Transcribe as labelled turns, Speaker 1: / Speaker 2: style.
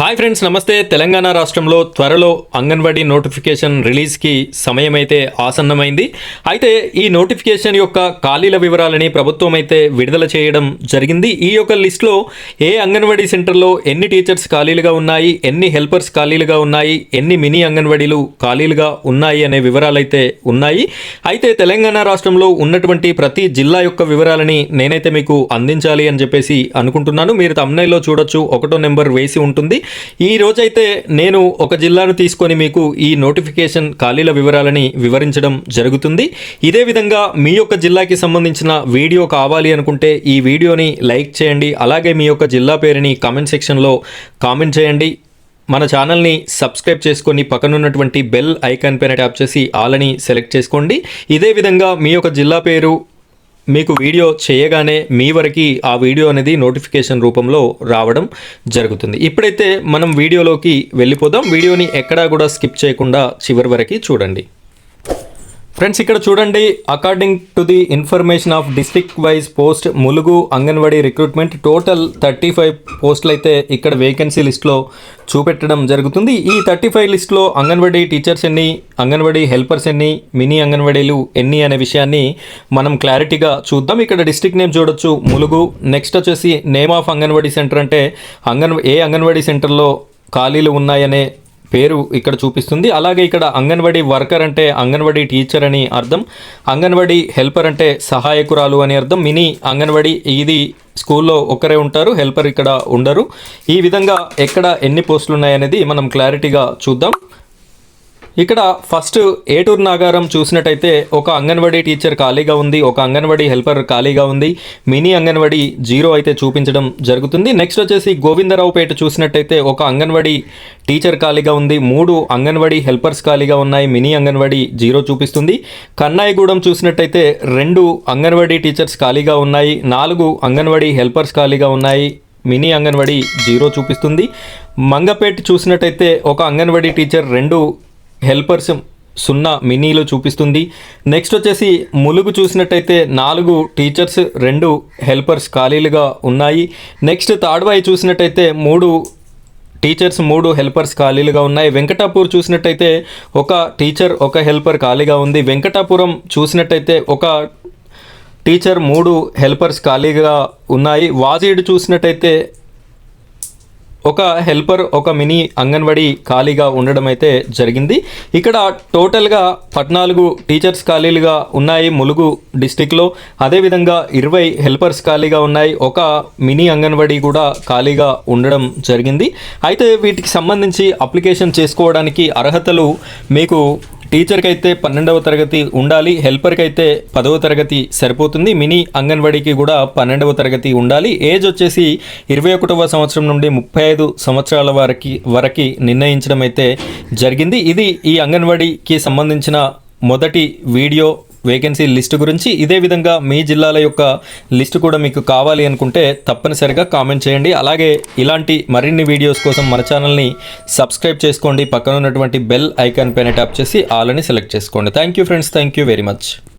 Speaker 1: Hi friends, నమస్తే. తెలంగాణ రాష్ట్రంలో త్వరలో అంగన్వాడీ నోటిఫికేషన్ రిలీజ్కి సమయం అయితే ఆసన్నమైంది. అయితే ఈ నోటిఫికేషన్ యొక్క ఖాళీల వివరాలని ప్రభుత్వం అయితే విడుదల చేయడం జరిగింది. ఈ యొక్క లిస్టులో ఏ అంగన్వాడీ సెంటర్లో ఎన్ని టీచర్స్ ఖాళీలుగా ఉన్నాయి, ఎన్ని హెల్పర్స్ ఖాళీలుగా ఉన్నాయి, ఎన్ని మినీ అంగన్వాడీలు ఖాళీలుగా ఉన్నాయి అనే వివరాలు అయితే ఉన్నాయి. అయితే తెలంగాణ రాష్ట్రంలో ఉన్నటువంటి ప్రతి జిల్లా యొక్క వివరాలని నేనైతే మీకు అందించాలి అని చెప్పేసి అనుకుంటున్నాను. మీరు థంబ్నెయిల్లో చూడొచ్చు, 1వ నెంబర్ వేసి ఉంటుంది. ఈ రోజైతే నేను ఒక జిల్లాను తీసుకొని మీకు ఈ నోటిఫికేషన్ ఖాళీల వివరాలని వివరించడం జరుగుతుంది. ఇదే విధంగా మీ యొక్క జిల్లాకి సంబంధించిన వీడియో కావాలి అనుకుంటే ఈ వీడియోని లైక్ చేయండి. అలాగే మీ యొక్క జిల్లా పేరుని కామెంట్ సెక్షన్లో కామెంట్ చేయండి. మన ఛానల్ని సబ్స్క్రైబ్ చేసుకొని పక్కనున్నటువంటి బెల్ ఐకాన్ పైన ట్యాప్ చేసి ఆల్ అని సెలెక్ట్ చేసుకోండి. ఇదే విధంగా మీ యొక్క జిల్లా పేరు మీకు వీడియో చేయగానే మీ వరకు ఆ వీడియో అనేది నోటిఫికేషన్ రూపంలో రావడం జరుగుతుంది. ఇప్పుడైతే మనం వీడియోలోకి వెళ్ళిపోదాం. వీడియోని ఎక్కడా కూడా స్కిప్ చేయకుండా చివరి వరకు చూడండి. ఫ్రెండ్స్, ఇక్కడ చూడండి, according to the information of district wise post Mulugu anganwadi recruitment total 35 పోస్టులు అయితే ఇక్కడ వేకెన్సీ లిస్ట్లో చూపెట్టడం జరుగుతుంది. ఈ 35 లిస్టులో అంగన్వాడీ టీచర్స్ ఎన్ని, అంగన్వాడీ హెల్పర్స్ ఎన్ని, మినీ అంగన్వాడీలు ఎన్ని అనే విషయాన్ని మనం క్లారిటీగా చూద్దాం. ఇక్కడ డిస్ట్రిక్ట్ నేమ్ చూడొచ్చు, ములుగు. నెక్స్ట్ వచ్చేసి నేమ్ ఆఫ్ అంగన్వాడీ సెంటర్ అంటే ఏ అంగన్వాడీ సెంటర్లో ఖాళీలు ఉన్నాయనే పేరు ఇక్కడ చూపిస్తుంది. అలాగే ఇక్కడ అంగన్వాడీ వర్కర్ అంటే అంగన్వాడీ టీచర్ అని అర్థం, అంగన్వాడీ హెల్పర్ అంటే సహాయకురాలు అని అర్థం. మినీ అంగన్వాడీ ఇది స్కూల్లో ఒకరే ఉంటారు, హెల్పర్ ఇక్కడ ఉండరు. ఈ విధంగా ఎక్కడ ఎన్ని పోస్టులు ఉన్నాయనేది మనం క్లారిటీగా చూద్దాం. ఇక్కడ ఫస్ట్ ఏటూరు నాగారం చూసినట్టయితే ఒక అంగన్వాడీ టీచర్ ఖాళీగా ఉంది, ఒక అంగన్వాడీ హెల్పర్ ఖాళీగా ఉంది, మినీ అంగన్వాడీ 0 అయితే చూపించడం జరుగుతుంది. నెక్స్ట్ వచ్చేసి గోవిందరావుపేట చూసినట్టయితే ఒక అంగన్వాడీ టీచర్ ఖాళీగా ఉంది, 3 అంగన్వాడీ హెల్పర్స్ ఖాళీగా ఉన్నాయి, మినీ అంగన్వాడీ 0 చూపిస్తుంది. కన్నాయిగూడెం చూసినట్టయితే 2 అంగన్వాడీ టీచర్స్ ఖాళీగా ఉన్నాయి, 4 అంగన్వాడీ హెల్పర్స్ ఖాళీగా ఉన్నాయి, మినీ అంగన్వాడీ 0 చూపిస్తుంది. మంగపేట చూసినట్టయితే ఒక అంగన్వాడీ టీచర్, 2 హెల్పర్స్, 0 మినీలు చూపిస్తుంది. నెక్స్ట్ వచ్చేసి ములుగు చూసినట్టయితే 4 టీచర్స్, 2 హెల్పర్స్ ఖాళీలుగా ఉన్నాయి. నెక్స్ట్ తాడ్వాయి చూసినట్టయితే 3 టీచర్స్, 3 హెల్పర్స్ ఖాళీలుగా ఉన్నాయి. వెంకటాపూర్ చూసినట్టయితే ఒక టీచర్, ఒక హెల్పర్ ఖాళీగా ఉంది. వెంకటాపురం చూసినట్టయితే ఒక టీచర్, 3 హెల్పర్స్ ఖాళీగా ఉన్నాయి. వాజేడు చూసినట్టయితే ఒక హెల్పర్, ఒక మినీ అంగన్వాడీ ఖాళీగా ఉండడం అయితే జరిగింది. ఇక్కడ టోటల్గా 14 టీచర్స్ ఖాళీలుగా ఉన్నాయి ములుగు డిస్టిక్లో. అదేవిధంగా 20 హెల్పర్స్ ఖాళీగా ఉన్నాయి, ఒక మినీ అంగన్వాడీ కూడా ఖాళీగా ఉండడం జరిగింది. అయితే వీటికి సంబంధించి అప్లికేషన్ చేసుకోవడానికి అర్హతలు మీకు టీచర్కి అయితే 12వ తరగతి ఉండాలి, హెల్పర్కి అయితే 10వ తరగతి సరిపోతుంది, మినీ అంగన్వాడీకి కూడా 12వ తరగతి ఉండాలి. ఏజ్ వచ్చేసి 21వ సంవత్సరం నుండి 35 సంవత్సరాల వరకు నిర్ణయించడం అయితే జరిగింది. ఇది ఈ అంగన్వాడీకి సంబంధించిన మొదటి వీడియో వేకెన్సీ లిస్టు గురించి. ఇదే విధంగా మీ జిల్లాల యొక్క లిస్టు కూడా మీకు కావాలి అనుకుంటే తప్పనిసరిగా కామెంట్ చేయండి. అలాగే ఇలాంటి మరిన్ని వీడియోస్ కోసం మన ఛానల్ని సబ్స్క్రైబ్ చేసుకోండి. పక్కన ఉన్నటువంటి బెల్ ఐకాన్ పైన ట్యాప్ చేసి ఆల్ అని సెలెక్ట్ చేసుకోండి. Thank you friends, thank you very much.